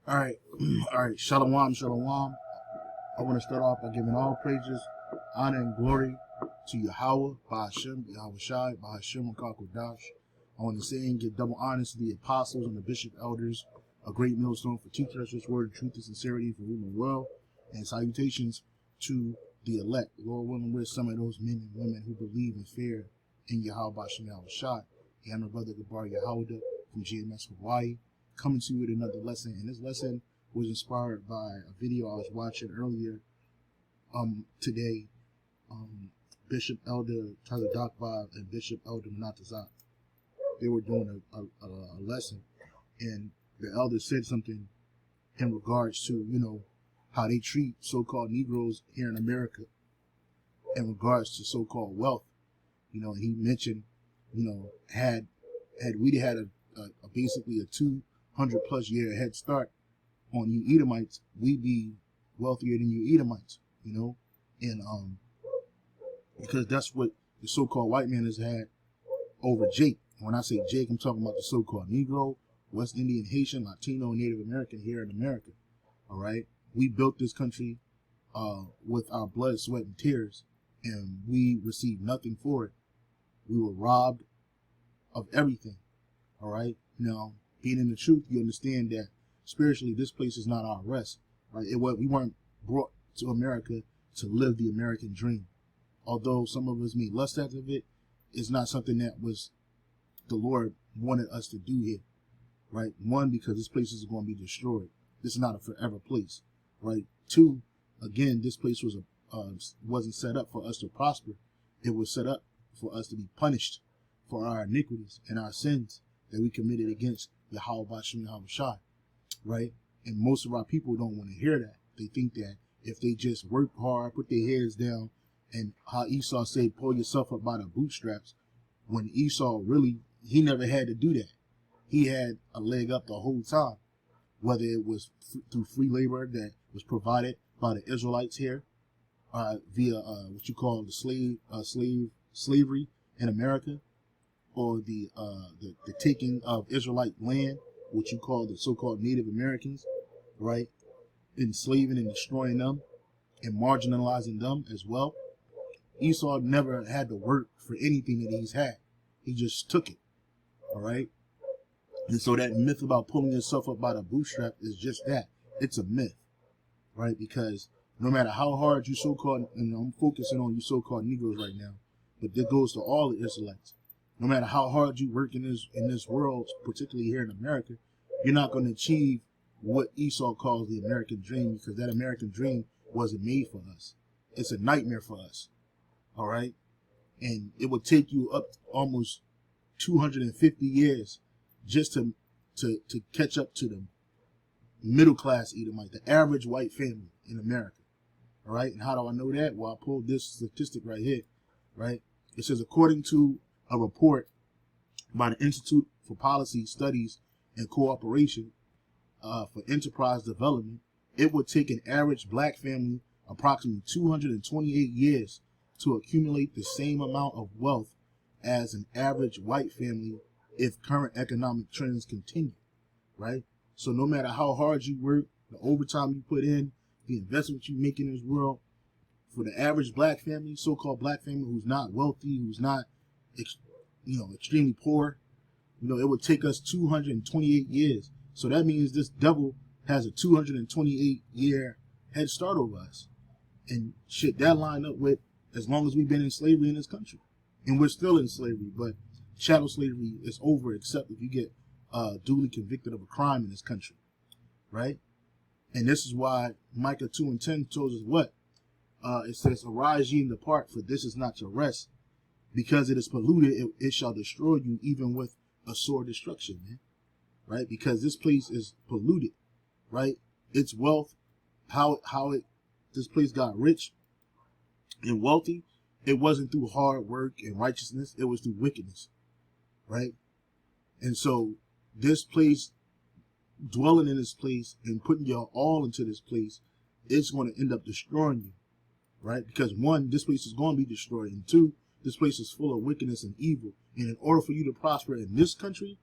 All right, all right. Shalom, shalom. I want to start off by giving all praises, honor, and glory to Yahweh, Bahashem, Yahweh Shai, Bahashem, Kakodash. I want to say and give double honors to the apostles and the bishop elders, a great millstone for teaching us this word of truth and sincerity for ruling well, and salutations to the elect. Lord willing, we're some of those men and women who believe and fear in Yahweh, Bahashem, Yahweh Shai. And my brother Gabar Yahweh from GMS Hawaii, coming to you with another lesson. And this lesson was inspired by a video I was watching earlier today. Bishop Elder Tyler Dakva and Bishop Elder Manatazak, they were doing a lesson, and the elder said something in regards to, how they treat so-called Negroes here in America in regards to so-called wealth. And he mentioned, had we had a basically a 200 plus year head start on you Edomites, we'd be wealthier than you Edomites, and because that's what the so-called white man has had over Jake. When I say Jake, I'm talking about the so-called Negro, West Indian, Haitian, Latino, Native American here in America. All right, we built this country with our blood, sweat, and tears, and we received nothing for it. We were robbed of everything. All right. Now, being in the truth, you understand that spiritually, this place is not our rest. Right. We weren't brought to America to live the American dream. Although some of us may lust after it, it's not something that was the Lord wanted us to do here. Right. One, because this place is going to be destroyed. This is not a forever place. Right. Two, again, this place wasn't set up for us to prosper. It was set up for us to be punished for our iniquities and our sins that we committed against Yahweh Bashem Yahweh Shai, right? And most of our people don't want to hear that. They think that if they just work hard, put their heads down, and how Esau said, pull yourself up by the bootstraps, when Esau really, he never had to do that. He had a leg up the whole time, whether it was through free labor that was provided by the Israelites here, via what you call the slavery in America, or the taking of Israelite land, what you call the so-called Native Americans, right? Enslaving and destroying them and marginalizing them as well. Esau never had to work for anything that he's had. He just took it, all right? And so that myth about pulling yourself up by the bootstrap is just that. It's a myth, right? Because no matter how hard you so-called, and I'm focusing on you so-called Negroes right now, but this goes to all the Israelites. No matter how hard you work in this world, particularly here in America, you're not going to achieve what Esau calls the American dream, because that American dream wasn't made for us. It's a nightmare for us. All right? And it would take you up almost 250 years just to catch up to the middle class Edomite, the average white family in America. All right? And how do I know that? Well, I pulled this statistic right here, right? It says, according to a report by the Institute for Policy Studies and Cooperation for Enterprise Development, it would take an average black family approximately 228 years to accumulate the same amount of wealth as an average white family if current economic trends continue, right? So no matter how hard you work, the overtime you put in, the investment you make in this world, for the average black family, so-called black family who's not wealthy, who's not extremely poor, it would take us 228 years. So that means this devil has a 228 year head start over us. And shit, that line up with as long as we've been in slavery in this country. And we're still in slavery, but chattel slavery is over except if you get duly convicted of a crime in this country, right? And this is why Micah 2:10 tells us what? It says, arise ye and depart, for this is not your rest. Because it is polluted, it shall destroy you even with a sore destruction, man. Right? Because this place is polluted, right? Its wealth, this place got rich and wealthy, it wasn't through hard work and righteousness, it was through wickedness, right? And so this place, dwelling in this place and putting your all into this place, it's going to end up destroying you, right? Because one, this place is going to be destroyed, and two, this place is full of wickedness and evil. And in order for you to prosper in this country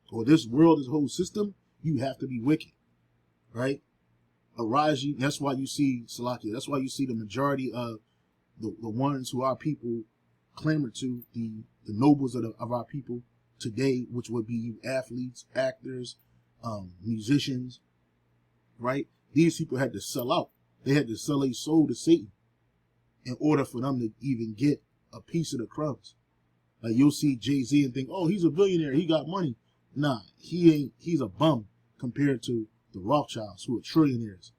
or this world, this whole system, you have to be wicked. right? Araji, that's why you see Salakia. That's why you see the majority of the ones who our people clamor to, the nobles of our people today, which would be you athletes, actors, musicians, right? These people had to sell out. They had to sell a soul to Satan in order for them to even get a piece of the crumbs. Like you'll see Jay-Z and think, oh, he's a billionaire, he got money. Nah, he ain't. He's a bum compared to the Rothschilds, who are trillionaires.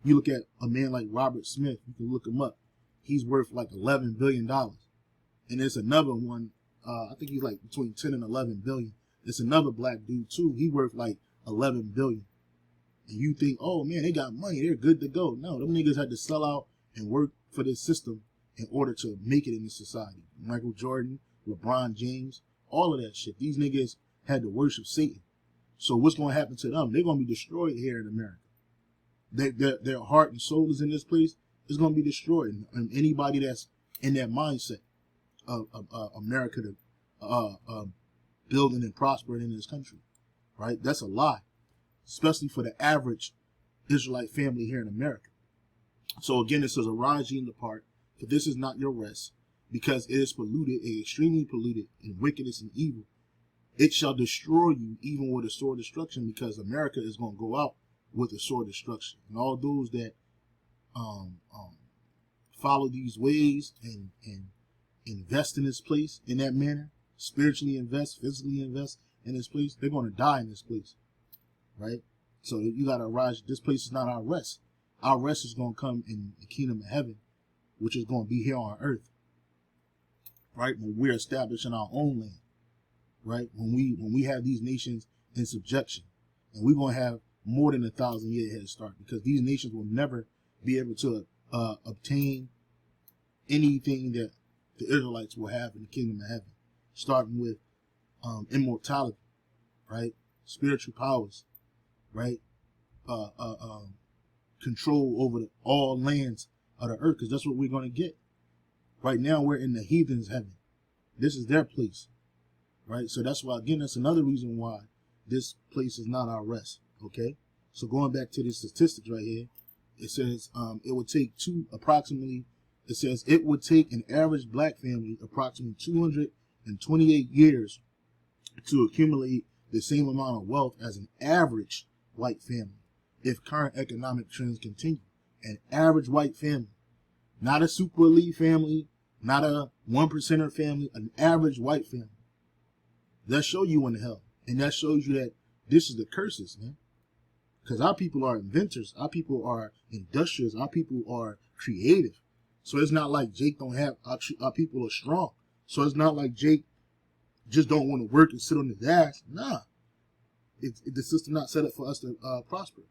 You look at a man like Robert Smith, you can look him up. He's worth like $11 billion. And there's another one, I think he's like between 10 and 11 billion. There's another black dude too. He worth like 11 billion. And you think, oh man, they got money, they're good to go. No, them niggas had to sell out and work for this system in order to make it in this society. Michael Jordan, LeBron James, all of that shit. These niggas had to worship Satan. So what's going to happen to them? They're going to be destroyed here in America. Their heart and soul is in this place. It's going to be destroyed. And anybody that's in that mindset of America to building and prospering in this country, right? That's a lie, especially for the average Israelite family here in America. So again, it says, arise ye and depart, for this is not your rest, because it is polluted, extremely polluted in wickedness and evil. It shall destroy you even with a sword destruction, because America is going to go out with a sword destruction. And all those that follow these ways and invest in this place in that manner, spiritually invest, physically invest in this place, they're going to die in this place, right? So you got to arise. This place is not our rest. Our rest is going to come in the kingdom of heaven, which is going to be here on earth, right? When we're establishing our own land, right? When we have these nations in subjection, and we're going to have more than 1,000-year head start, because these nations will never be able to obtain anything that the Israelites will have in the kingdom of heaven, starting with immortality, right? Spiritual powers, right? Control over all lands of the earth, because that's what we're going to get. Right now, we're in the heathens' heaven. This is their place, right? So that's why, again, that's another reason why this place is not our rest, okay? So going back to the statistics right here, it says it would take it would take an average black family approximately 228 years to accumulate the same amount of wealth as an average white family if current economic trends continue. An average white family, not a super elite family, not a 1%er family, an average white family. That show you in hell. And that shows you that this is the curses, man. Because our people are inventors. Our people are industrious. Our people are creative. So it's not like Jake don't have, our people are strong. So it's not like Jake just don't want to work and sit on his ass. Nah. The system not set up for us to prosper.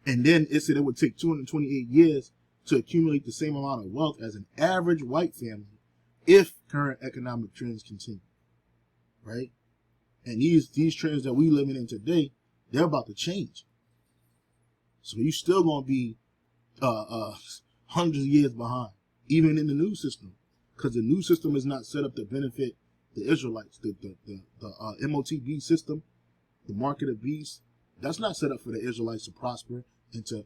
And then it said it would take 228 years to accumulate the same amount of wealth as an average white family if current economic trends continue, right? And these trends that we living in today, they're about to change. So you're still going to be hundreds of years behind, even in the new system, because the new system is not set up to benefit the Israelites. The MOTB system, the mark of the beast, that's not set up for the Israelites to prosper and to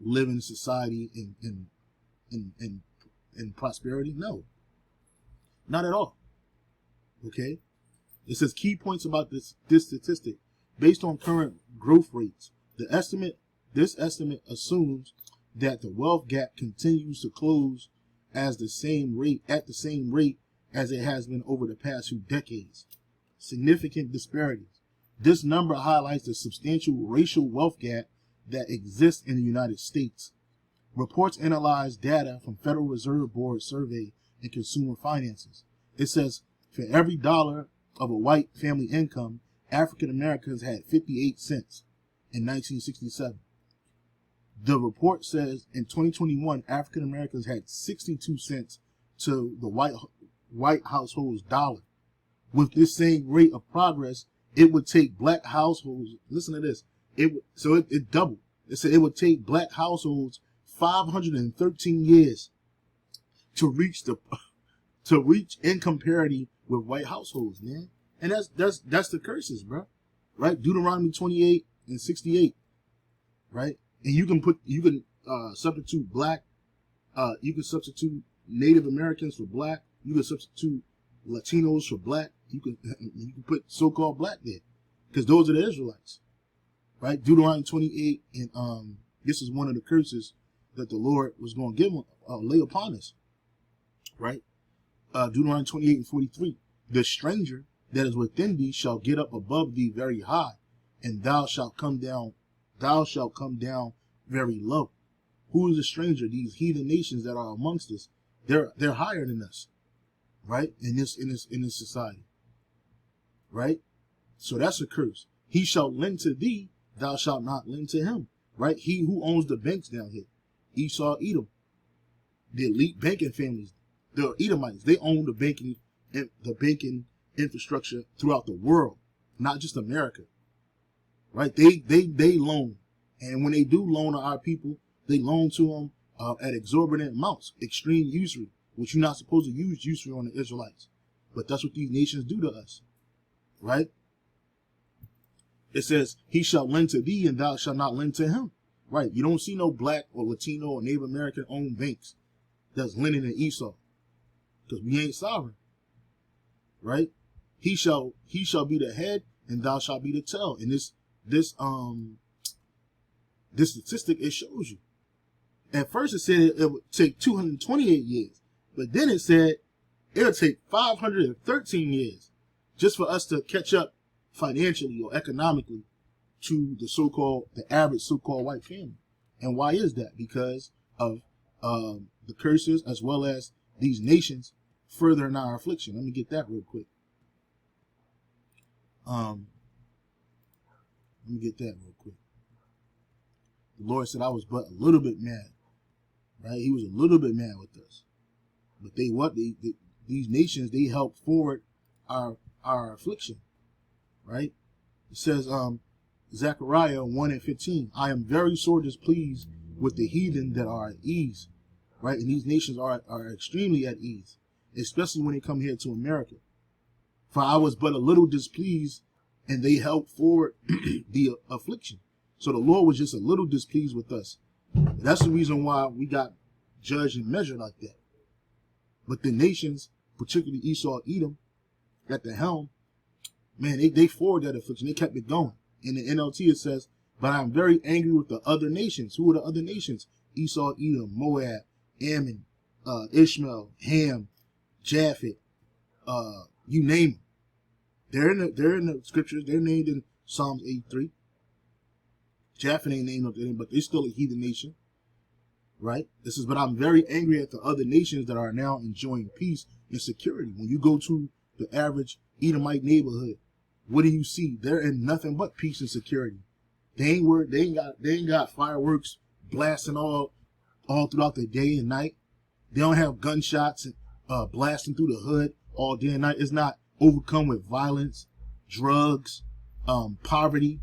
live in society in prosperity. No, not at all. Okay, it says key points about this statistic based on current growth rates. This estimate assumes that the wealth gap continues to close at the same rate as it has been over the past few decades. Significant disparities. This number highlights the substantial racial wealth gap that exists in the United States. Reports analyze data from Federal Reserve Board survey and consumer finances. It says for every dollar of a white family income, African Americans had 58 cents in 1967. The report says in 2021, African Americans had 62 cents to the white household's dollar. With this same rate of progress, it would take black households, listen to this, it doubled. It said it would take black households 513 years to reach income parity with white households, man. And that's the curses, bro. Right? Deuteronomy 28 and 68. Right? And you can substitute black, you can substitute Native Americans for black, you can substitute Latinos for black, you can put so-called black there. Because those are the Israelites. Right? Deuteronomy 28, and this is one of the curses that the Lord was going to give lay upon us. Right? Deuteronomy 28 and 43. The stranger that is within thee shall get up above thee very high, and thou shalt come down very low. Who is the stranger? These heathen nations that are amongst us. They're higher than us, right? In this society, right? So that's a curse. He shall lend to thee, thou shalt not lend to him, right? He who owns the banks down here, Esau, Edom, the elite banking families, the Edomites, they own the banking infrastructure throughout the world, not just America, right? They loan, and when they do loan to our people, they loan to them at exorbitant amounts, extreme usury, which you're not supposed to use usury on the Israelites, but that's what these nations do to us, right? It says, he shall lend to thee, and thou shalt not lend to him, right? You don't see no black or Latino or Native American owned banks that's lending to Esau, because we ain't sovereign, right? He shall be the head, and thou shalt be the tail. And this statistic, it shows you. At first it said it would take 228 years, but then it said it'll take 513 years just for us to catch up financially or economically to the average so-called white family. And why is that? Because of the curses, as well as these nations furthering our affliction. Let me get that real quick. The Lord said I was but a little bit mad, right? He was a little bit mad with us, but these nations, they help forward our affliction, right? It says, Zechariah 1 and 15, I am very sore displeased with the heathen that are at ease, right? And these nations are extremely at ease, especially when they come here to America. For I was but a little displeased, and they helped forward the affliction. So the Lord was just a little displeased with us. That's the reason why we got judged and measured like that. But the nations, particularly Esau, Edom, at the helm, man, they forward that affliction. They kept it going. In the NLT it says, but I'm very angry with the other nations. Who are the other nations? Esau, Edom, Moab, Ammon, Ishmael, Ham, Japheth, you name them. They're in the scriptures. They're named in Psalms 83. Japheth ain't named up there, but they're still a heathen nation, right? This is, but I'm very angry at the other nations that are now enjoying peace and security. When you go to the average Edomite neighborhood, what do you see? They're in nothing but peace and security. They ain't got fireworks blasting all throughout the day and night. They don't have gunshots and blasting through the hood all day and night. It's not overcome with violence, drugs, poverty,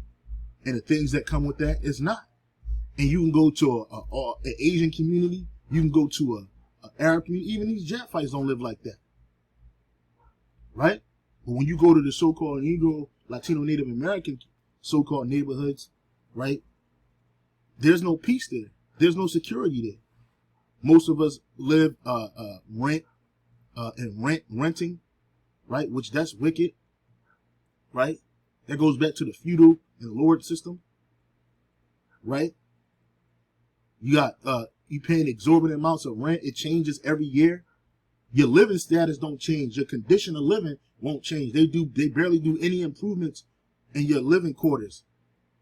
and the things that come with that. It's not. And you can go to an Asian community, you can go to a Arab community. Even these Japhites don't live like that, right? But when you go to the so-called Negro, Latino, Native American so-called neighborhoods, right, there's no peace there. There's no security there. Most of us live renting, right, which that's wicked, right? That goes back to the feudal and lord system, right? You got you paying exorbitant amounts of rent. It changes every year. Your living status don't change. Your condition of living won't change. They barely do any improvements in your living quarters,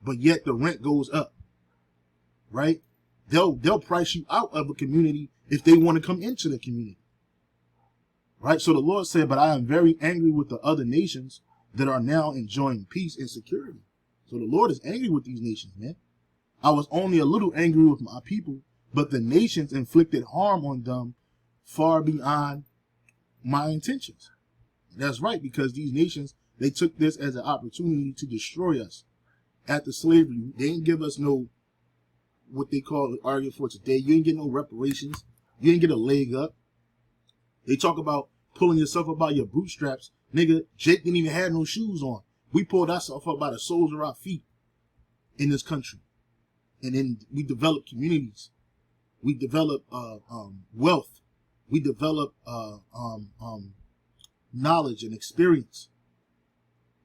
but yet the rent goes up, right? They'll price you out of a community if they want to come into the community, right? So the Lord said, but I am very angry with the other nations that are now enjoying peace and security. So the Lord is angry with these nations, man. I was only a little angry with my people, but the nations inflicted harm on them far beyond my intentions. That's right, because these nations, they took this as an opportunity to destroy us. After slavery, they didn't give us no, what they call the argument for today. You didn't get no reparations. You didn't get a leg up. They talk about pulling yourself up by your bootstraps, Nigga, Jake didn't even have no shoes on. We pulled ourselves up by the soles of our feet in this country. And then we developed communities. We developed wealth. We developed knowledge and experience.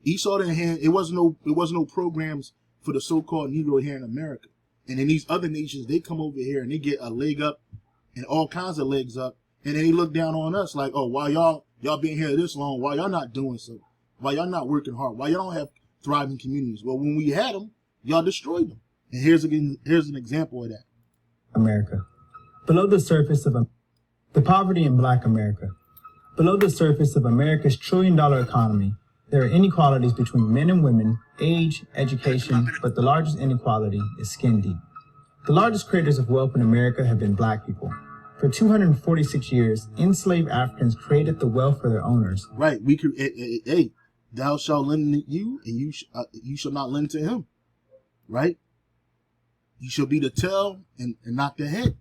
Esau didn't have, it wasn't no programs for the so-called Negro here in America. And in these other nations, they come over here and they get a leg up and all kinds of legs up. And then they look down on us like, oh, why y'all been here this long? Why y'all not doing so? Why y'all not working hard? Why y'all don't have thriving communities? Well, when we had them, y'all destroyed them. And here's an example of that. America. Below the surface of the poverty in Black America. Below the surface of America's trillion-dollar economy, there are inequalities between men and women, age, education, but the largest inequality is skin deep. The largest creators of wealth in America have been Black people. For 246 years, enslaved Africans created the wealth for their owners. Right. Hey, thou shalt lend to you, and you shall not lend to him. Right? You shall be the tail and not the head.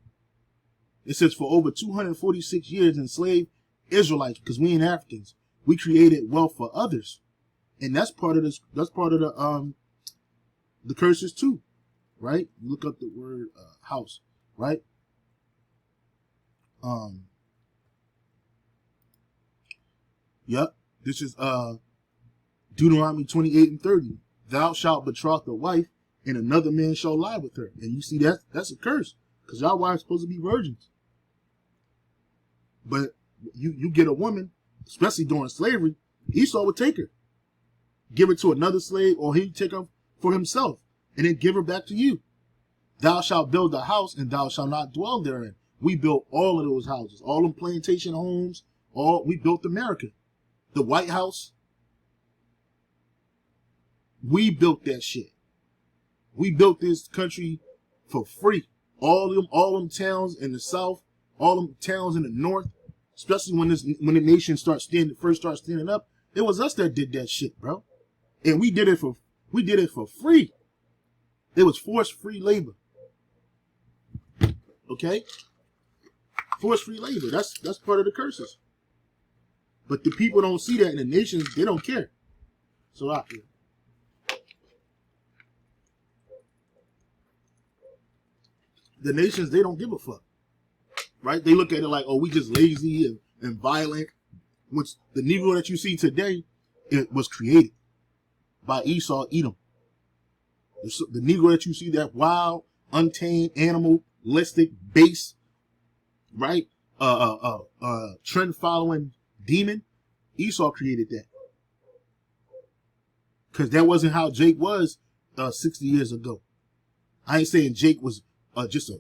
It says for over 246 years, enslaved Israelites, because we ain't Africans, we created wealth for others, and that's part of this. That's part of the curses too, right? Look up the word house, right? Yep. This is Deuteronomy 28:30. Thou shalt betroth a wife, and another man shall lie with her. And you see that's a curse, because y'all wives supposed to be virgins. But you get a woman, especially during slavery, Esau would take her, give her to another slave, or he'd take her for himself, and then give her back to you. Thou shalt build a house, and thou shalt not dwell therein. We built all of those houses, all them plantation homes, we built America. The White House, we built that shit. We built this country for free. All them towns in the South, all them towns in the North, especially when the nation first starts standing up, it was us that did that shit, bro. And we did it for free. It was forced free labor. Okay? Forced free labor. That's part of the curses. But the people don't see that in the nations, they don't care. So the nations, they don't give a fuck. Right? They look at it like, oh, we just lazy and violent. Which the Negro that you see today, it was created by Esau, Edom. The Negro that you see, that wild, untamed, animalistic, base, right? Trend following demon, Esau created that. Because that wasn't how Jake was 60 years ago. I ain't saying Jake was just a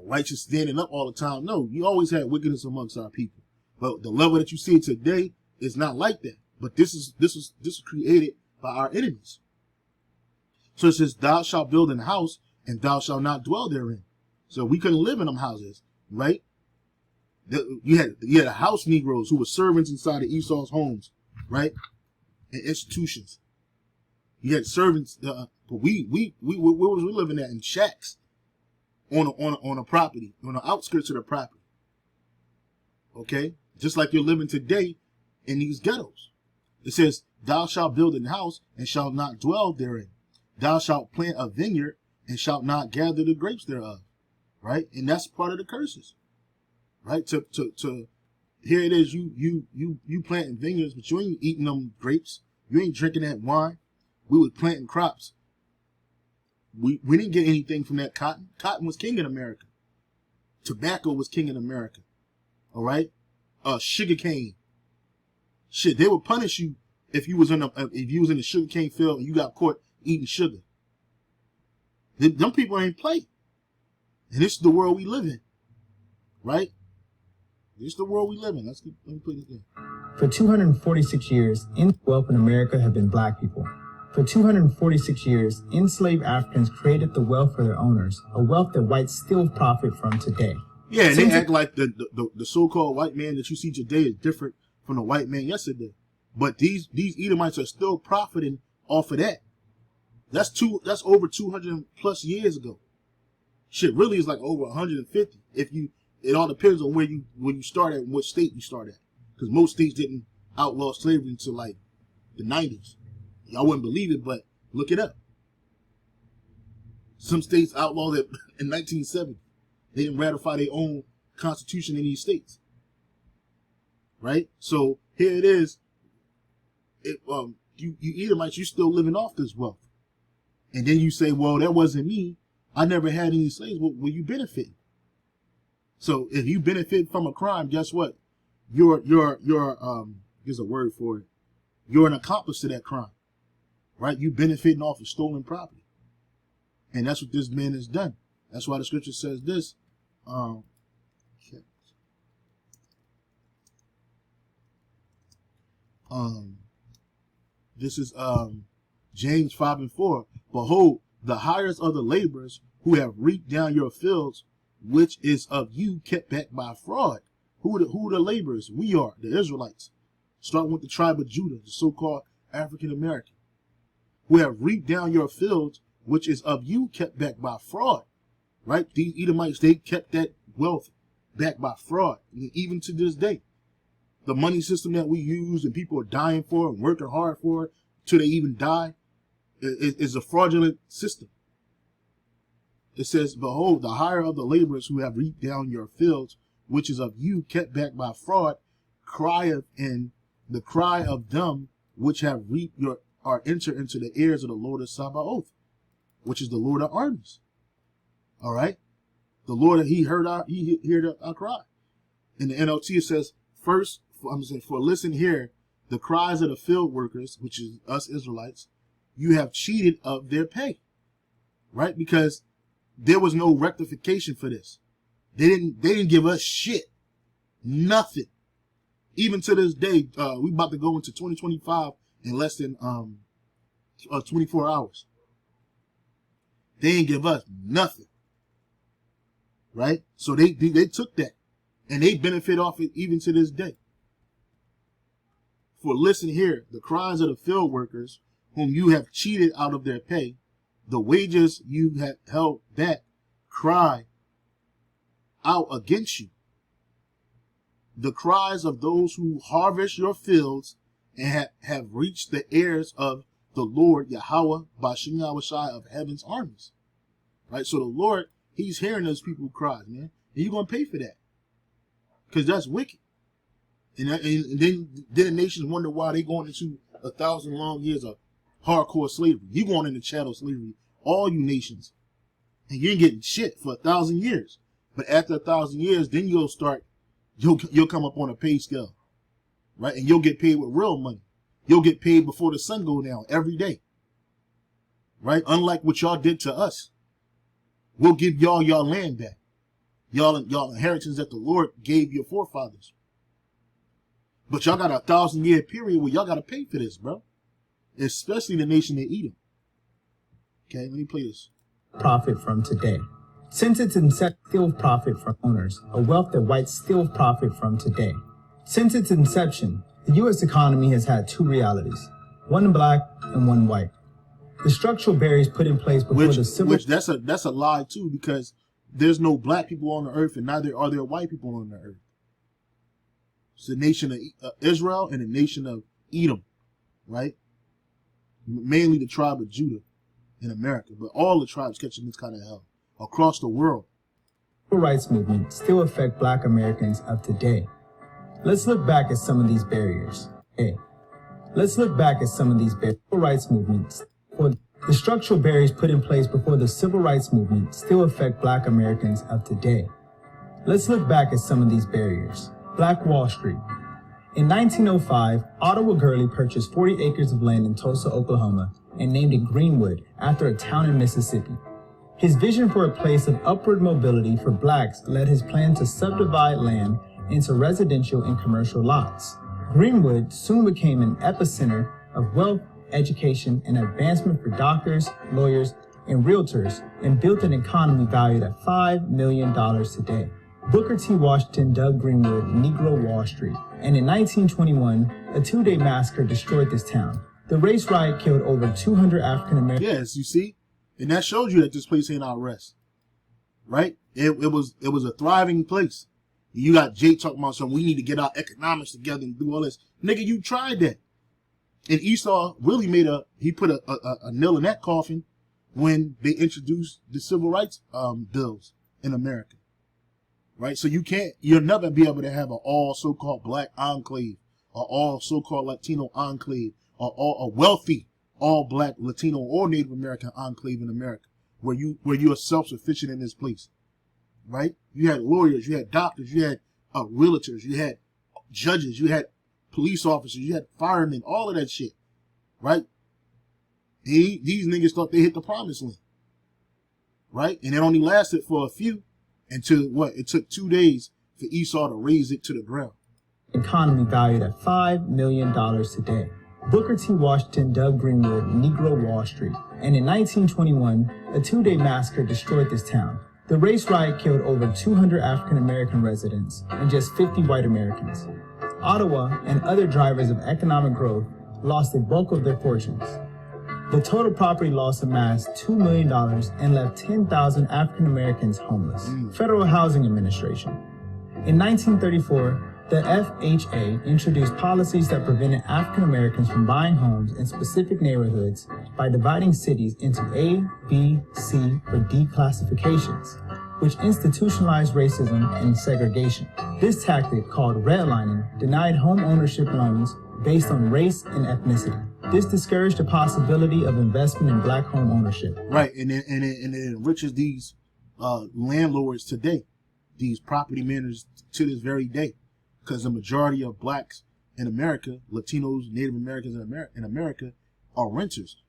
righteous standing up all the time. No, you always had wickedness amongst our people. But the level that you see today is not like that. But this is created by our enemies. So it says, thou shalt build an house, and thou shalt not dwell therein. So we couldn't live in them houses, right? You had house Negroes who were servants inside of Esau's homes, right? And institutions. You had servants, but we was living at in shacks on a property, on the outskirts of the property. Okay? Just like you're living today in these ghettos. It says, thou shalt build an house and shalt not dwell therein. Thou shalt plant a vineyard and shalt not gather the grapes thereof. Right? And that's part of the curses. Right? To here it is, you planting vineyards, but you ain't eating them grapes. You ain't drinking that wine. We were planting crops. We didn't get anything from that cotton. Cotton was king in America. Tobacco was king in America. All right? Sugar cane. Shit, they would punish you if you was in the sugar cane field and you got caught eating sugar. Them people ain't play. And this is the world we live in. Right? This is the world we live in. Let me play this game. For 246 years, wealth in America have been Black people. For 246 years, enslaved Africans created the wealth for their owners, a wealth that whites still profit from today. Yeah, and they act like the so-called white man that you see today is different from the white man yesterday. But these Edomites are still profiting off of that. That's over 200 plus years ago. Shit really is like over 150. It all depends on where you start at and what state you start at. Because most states didn't outlawed slavery until like the 90s. Y'all wouldn't believe it, but look it up. Some states outlawed it in 1970. They didn't ratify their own constitution in these states. Right? So here it is. You Edomites, you still living off this wealth. And then you say, well, that wasn't me. I never had any slaves. Well, you benefit. So if you benefit from a crime, guess what? There's a word for it. You're an accomplice to that crime. Right? You benefiting off of stolen property. And that's what this man has done. That's why the scripture says this. This is James 5:4. Behold, the hires of the laborers who have reaped down your fields, which is of you kept back by fraud. Who are the laborers? We are, the Israelites. Starting with the tribe of Judah, the so-called African American. Who have reaped down your fields, which is of you kept back by fraud. Right? These Edomites, they kept that wealth back by fraud, even to this day. The money system that we use and people are dying for and working hard for till they even die is a fraudulent system. It says, behold, the hire of the laborers who have reaped down your fields, which is of you kept back by fraud, crieth in the cry of them which have reaped are entered into the heirs of the Lord of Sabaoth, which is the Lord of armies. All right? The Lord, he heard our cry. In the NLT, it says, for listen here, the cries of the field workers, which is us Israelites, you have cheated of their pay. Right? Because there was no rectification for this. They didn't give us shit. Nothing. Even to this day, we about to go into 2025 in less than 24 hours. They didn't give us nothing. Right? So they took that. And they benefit off it even to this day. For listen here, the cries of the field workers, whom you have cheated out of their pay, the wages you have held back, cry out against you. The cries of those who harvest your fields and have reached the ears of the Lord Yahweh Bashem Yahushai of heaven's armies. Right? So the Lord, he's hearing those people cry, man. And you're going to pay for that. Because that's wicked. And then the nations wonder why they going into 1,000 long years of hardcore slavery. You going into chattel slavery, all you nations. And you ain't getting shit for 1,000 years. But after 1,000 years, then you'll come up on a pay scale. Right? And you'll get paid with real money. You'll get paid before the sun go down every day. Right? Unlike what y'all did to us. We'll give y'all land back. Y'all inheritance that the Lord gave your forefathers. But y'all got a 1,000-year period where y'all got to pay for this, bro. Especially the nation of Edom. Okay, let me play this. Profit from today. Since its inception, still profit from owners, a wealth that whites still profit from today. Since its inception, the U.S. economy has had two realities, one black and one white. The structural barriers put in place before the civil... Which that's a lie, too, because there's no black people on the earth and neither are there white people on the earth. It's the nation of Israel and the nation of Edom, right? Mainly the tribe of Judah in America, but all the tribes catching this kind of hell across the world. The civil rights movement still affect black Americans of today. Let's look back at some of these barriers. Let's look back at some of these barriers. Civil rights movements. The structural barriers put in place before the civil rights movement still affect black Americans of today. Let's look back at some of these barriers. Black Wall Street. In 1905, Ottawa Gurley purchased 40 acres of land in Tulsa, Oklahoma, and named it Greenwood after a town in Mississippi. His vision for a place of upward mobility for blacks led his plan to subdivide land into residential and commercial lots. Greenwood soon became an epicenter of wealth, education, and advancement for doctors, lawyers, and realtors, and built an economy valued at $5 million today. Booker T. Washington dubbed Greenwood Negro Wall Street, and in 1921, a two-day massacre destroyed this town. The race riot killed over 200 African Americans. Yes, you see? And that shows you that this place ain't our rest. Right? It was a thriving place. You got Jay talking about something. We need to get our economics together and do all this. Nigga, you tried that. And Esau really put a nail in that coffin when they introduced the civil rights bills in America. Right? So you'll never be able to have an all so-called black enclave, or all so-called Latino enclave, or all a wealthy all black Latino or Native American enclave in America, where you are self-sufficient in this place. Right? You had lawyers, you had doctors, you had realtors, you had judges, you had police officers, you had firemen, all of that shit. Right? These niggas thought they hit the promised land. Right? And it only lasted for a few until it took 2 days for Esau to raise it to the ground. Economy valued at $5 million today. Booker T. Washington dubbed Greenwood Negro Wall Street, and in 1921, a 2-day massacre destroyed this town. The race riot killed over 200 African-American residents and just 50 white Americans. Ottawa and other drivers of economic growth lost the bulk of their fortunes. The total property loss amassed $2 million and left 10,000 African-Americans homeless. Federal Housing Administration. In 1934, the FHA introduced policies that prevented African Americans from buying homes in specific neighborhoods by dividing cities into A, B, C, or D classifications, which institutionalized racism and segregation. This tactic, called redlining, denied home ownership loans based on race and ethnicity. This discouraged the possibility of investment in black home ownership. Right, and it enriches these landlords today, these property managers to this very day. Because the majority of blacks in America, Latinos, Native Americans in America, are renters,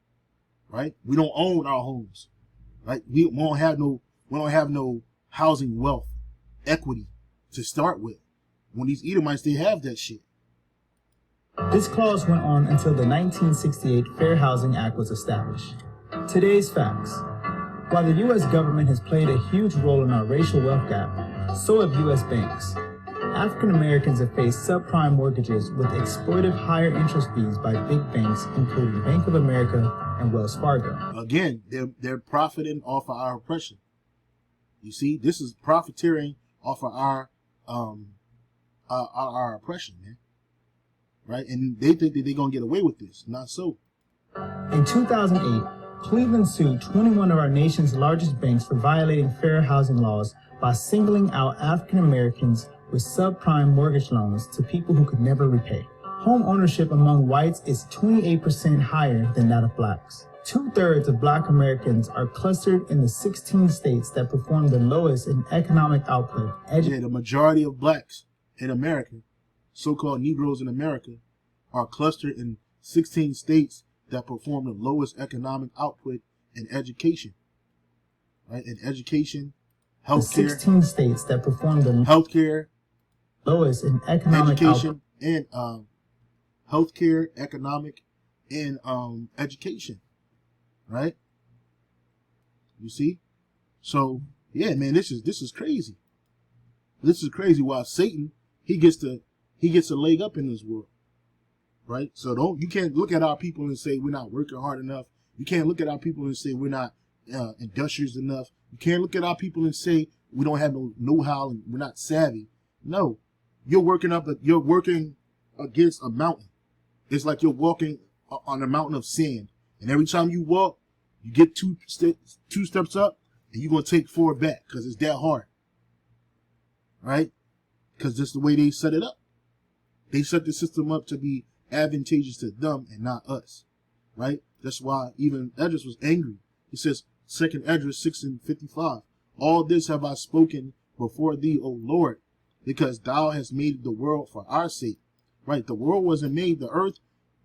right? We don't own our homes, right? We don't have no housing wealth, equity to start with. When these Edomites, they have that shit. This clause went on until the 1968 Fair Housing Act was established. Today's facts. While the U.S. government has played a huge role in our racial wealth gap, so have U.S. banks. African Americans have faced subprime mortgages with exploitive higher interest fees by big banks, including Bank of America and Wells Fargo. Again, they're profiting off of our oppression. You see, this is profiteering off of our oppression, man. Right? And they think that they're gonna get away with this. Not so. In 2008, Cleveland sued 21 of our nation's largest banks for violating fair housing laws by singling out African Americans with subprime mortgage loans to people who could never repay. Home ownership among whites is 28% higher than that of blacks. 2/3 of black Americans are clustered in the 16 states that perform the lowest in economic output. The majority of blacks in America, so-called Negroes in America, are clustered in 16 states that perform the lowest economic output in education. Right? In education, healthcare. 16 states that perform the healthcare, lowest in economic education, output. and healthcare, economic, and education. Right? You see? So yeah, man, this is crazy. This is crazy. While Satan, he gets a leg up in this world. Right? So you can't look at our people and say we're not working hard enough. You can't look at our people and say we're not industrious enough. You can't look at our people and say we don't have no know-how and we're not savvy. No, you're working against a mountain. It's like you're walking on a mountain of sand, and every time you walk, you get two steps up, and you're gonna take 4 back because it's that hard. Right? Because that's the way they set it up. They set the system up to be advantageous to them and not us. Right? That's why even Esdras was angry. He says, 2nd Esdras 6:55, all this have I spoken before thee, O Lord, because thou hast made the world for our sake. Right? The world wasn't made, the earth,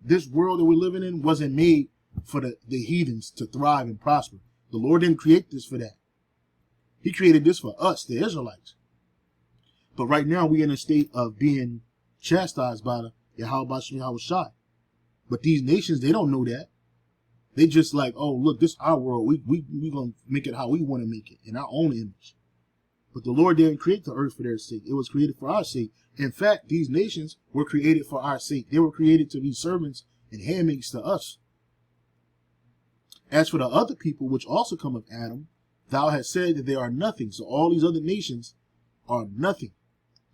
this world that we're living in wasn't made for the heathens to thrive and prosper. The Lord didn't create this for that. He created this for us, the Israelites. But right now we're in a state of being chastised by the Yahweh Shai. But these nations, they don't know that. They just like, oh, look, this is our world. We gonna make it how we want to make it in our own image. But the Lord didn't create the earth for their sake. It was created for our sake. In fact, these nations were created for our sake. They were created to be servants and handmaids to us. As for the other people, which also come of Adam, thou hast said that they are nothing. So all these other nations are nothing.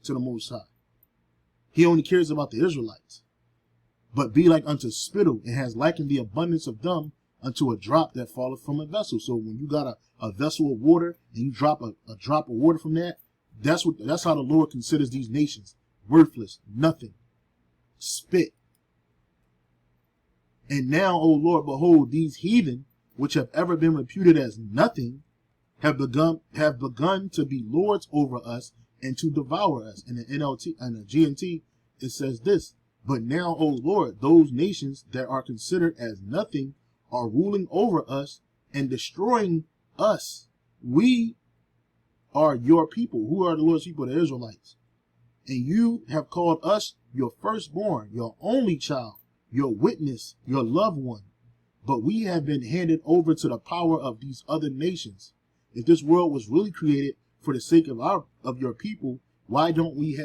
to the Most High. He only cares about the Israelites. But be like unto spittle, and has likened the abundance of them unto a drop that falleth from a vessel. So when you got a vessel of water and you drop a drop of water from that, that's how the Lord considers these nations. Worthless, nothing, spit. And now, O Lord, behold, these heathen, which have ever been reputed as nothing, have begun to be lords over us and to devour us. In the NLT and the GNT, it says this: but now, O Lord, those nations that are considered as nothing are ruling over us and destroying us. We are your people. Who are the Lord's people? The Israelites. And you have called us your firstborn, your only child, your witness, your loved one. But we have been handed over to the power of these other nations. If this world was really created for the sake of your people, why don't we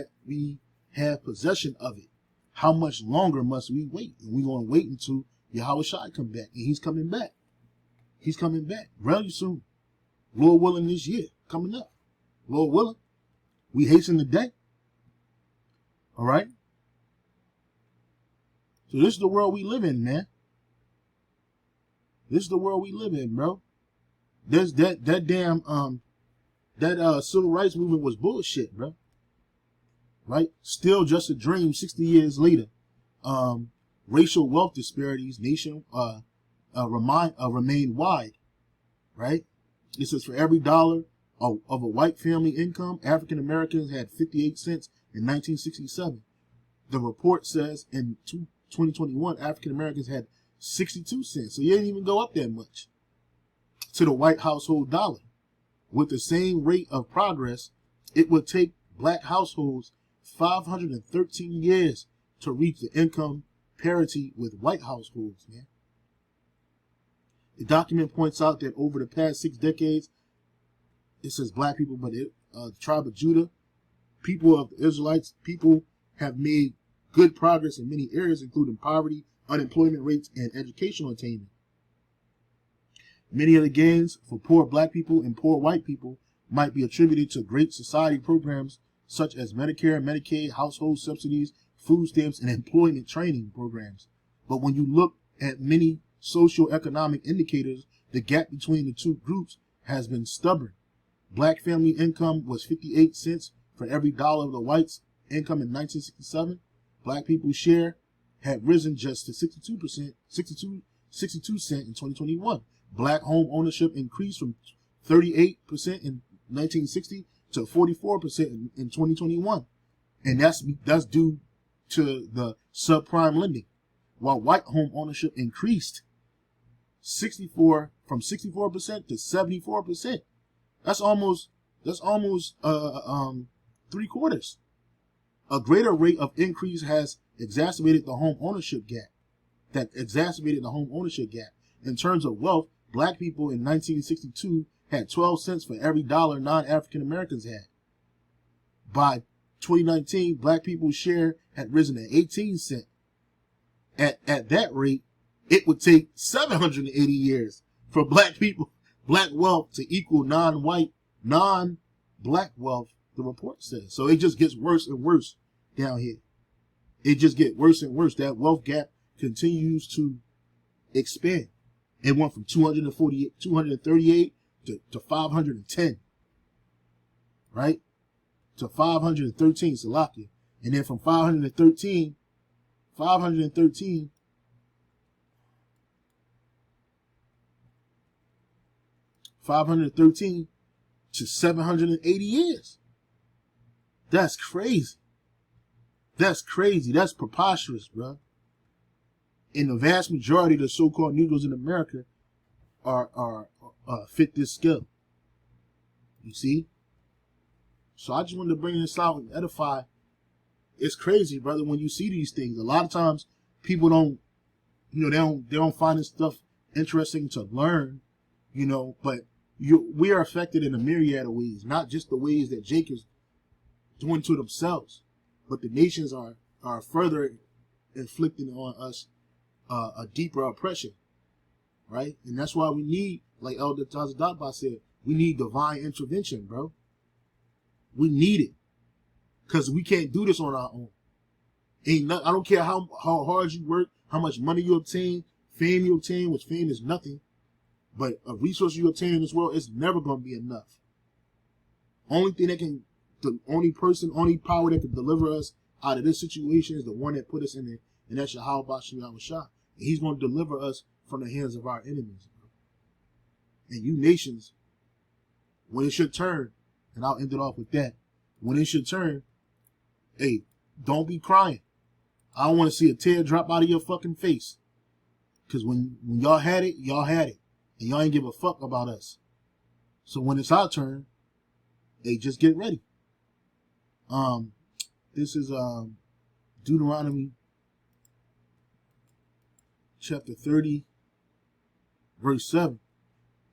have possession of it? How much longer must we wait? And we're going to wait until Yahushua come back. And he's coming back. He's coming back really soon. Lord willing, this year coming up. Lord willing. We hasten the day. All right. So this is the world we live in, man. This is the world we live in, bro. There's that civil rights movement was bullshit, bro. Right? Still just a dream 60 years later. Racial wealth disparities remain wide. Right? It says for every dollar of a white family income, African Americans had 58 cents in 1967. The report says in 2021, African Americans had 62 cents. So you didn't even go up that much to the white household dollar. With the same rate of progress, it would take black households 513 years to reach the income parity with white households, man. The document points out that over the past 6 decades, it says black people, but the tribe of Judah, people of the Israelites, people have made good progress in many areas, including poverty, unemployment rates, and educational attainment. Many of the gains for poor black people and poor white people might be attributed to Great Society programs such as Medicare, Medicaid, household subsidies, food stamps, and employment training programs. But when you look at many socioeconomic indicators, the gap between the two groups has been stubborn. Black family income was 58 cents for every dollar of the whites' income in 1967. Black people's share had risen just to 62 cents in 2021. Black home ownership increased from 38% in 1960 to 44% in 2021. And that's due to the subprime lending. While white home ownership increased from 64% to 74%. That's almost 3/4. A greater rate of increase has exacerbated the home ownership gap. In terms of wealth, black people in 1962 had 12 cents for every dollar non-African Americans had. By 2019, black people's share had risen to 18 cents. At that rate, it would take 780 years for black wealth to equal non-black wealth, the report says. So it just gets worse and worse down here. It just gets worse and worse. That wealth gap continues to expand. It went from 238 to 510, right? To 513, Salakia. And then from 513 to 780 years. That's crazy. That's crazy. That's preposterous, bro. And the vast majority of the so-called Negroes in America are fit this skill. You see? So I just wanted to bring this out and edify. It's crazy, brother, when you see these things. A lot of times people don't, they don't find this stuff interesting to learn, but we are affected in a myriad of ways, not just the ways that Jacob's doing to themselves, but the nations are further inflicting on us a deeper oppression, right? And that's why we need, like Elder Tazadakba said, we need divine intervention, bro. We need it. Because we can't do this on our own. I don't care how hard you work, how much money you obtain, fame you obtain, which fame is nothing, but a resource you obtain in this world is never going to be enough. Only power that can deliver us out of this situation is the one that put us in it, and that's Yahweh Bashim Yahushua. And he's going to deliver us from the hands of our enemies. And you nations, when it should turn, and I'll end it off with that, when it should turn, hey, don't be crying. I don't want to see a tear drop out of your fucking face. Because when y'all had it, y'all had it. And y'all ain't give a fuck about us. So when it's our turn, hey, just get ready. This is Deuteronomy chapter 30, verse 7.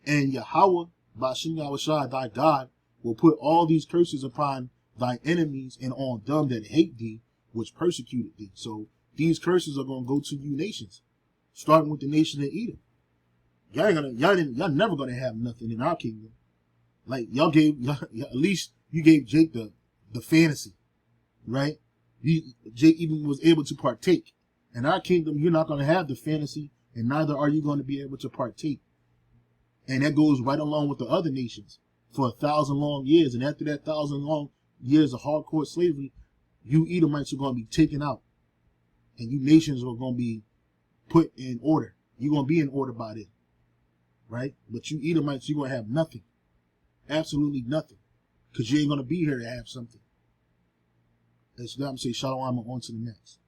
And Yahweh, Bashim Yahushua, thy God, will put all these curses upon thy enemies and on them that hate thee, which persecuted thee. So these curses are going to go to you nations, starting with the nation of Edom. Y'all never gonna have nothing in our kingdom. Like y'all at least you gave Jake the fantasy, right? Jake even was able to partake. In our kingdom, you're not gonna have the fantasy, and neither are you going to be able to partake. And that goes right along with the other nations for 1,000 long years. And after that 1,000 long years of hardcore slavery, you Edomites are going to be taken out. And you nations are going to be put in order. You're going to be in order by this. Right? But you Edomites, you're going to have nothing. Absolutely nothing. Because you ain't going to be here to have something. That's what I'm saying. Shalom, on to the next.